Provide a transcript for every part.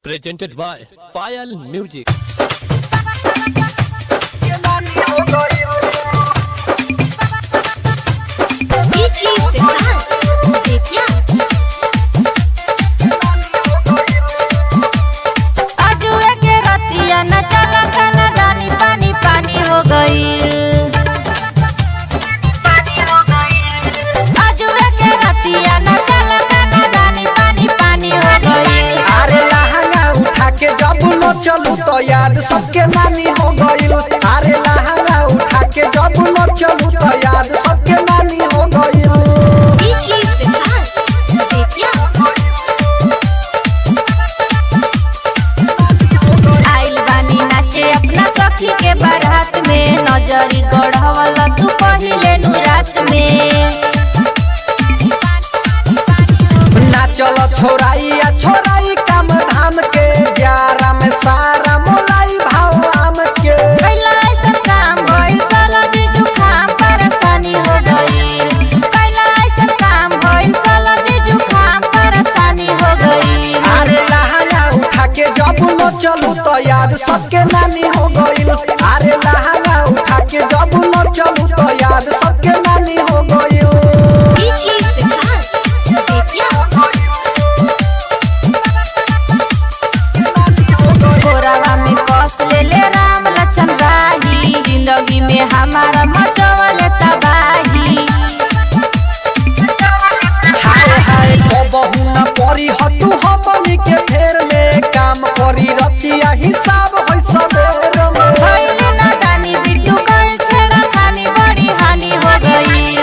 presented by Fayal Music. चलू तो याद सबके नानी हो गई। अरे लहंगा उठा के जब न चलू तो याद सबके नानी हो गई। आइल बानी नाचे अपना सखी के बारात में, नजरी गढ़वला तू पहिले नु रात में। नाचल छोराई या छोराई काम धाम के, ग्यारह में सारा मोलाई भाव आम के। कैला ऐसा काम भइल सलदी जुखाम परेशानी हो गई। कैला ऐसा काम भइल सलदी जुखाम परेशानी हो गई। अरे लहंगा उठा के जब न चलू तो याद सबके नानी हो गई। अरे लहंगा उठा के जब न चलू तो याद सबके नानी हो गई। ले राम लक्ष्मण राही, जिंदगी में हमारा मचवल तबाही। हाय हाय बहू न परी हतू हमनी के फेर में, काम करी रतिया हिसाब है सबेर में। भइले नादानी बिट्टू कइल छेड़ा खानी बड़ी हानि हो गई।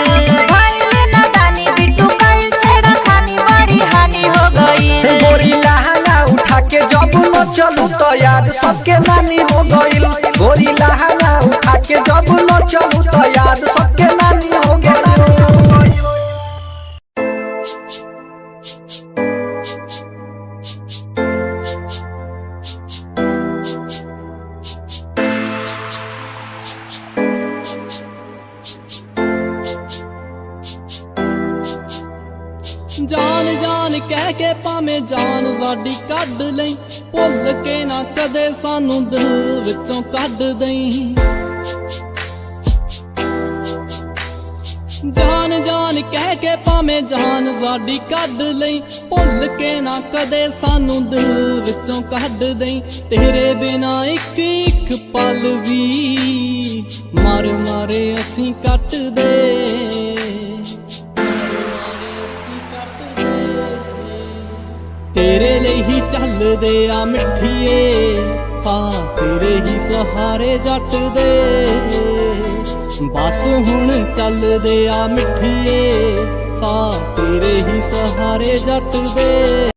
भइले नादानी बिट्टू कइल छेड़ा खानी बड़ी हानि हो गई। गोरी लहंगा उठा के जब न चलू तो याद सबके नानी हो गई। गोरी लहंगा उठा के जब न चलू तो याद सबके नानी हो गई। जान जान कह के भावे जान वाडी कढ लई, भुल के ना कदे सानू दिल विचों कढ दई। जान जान कह के भावे जान वाडी कढ लई, भुल के ना कदे सानू दिल विचों कढ दई। तेरे बिना एक एक पल भी मार मारे असीं कट दे। तेरे लिए ही चल दे आ मिठिए, हाँ तेरे ही सहारे जट दे। बस हुण चल दे आ मिठिए, हाँ तेरे ही सहारे जट दे।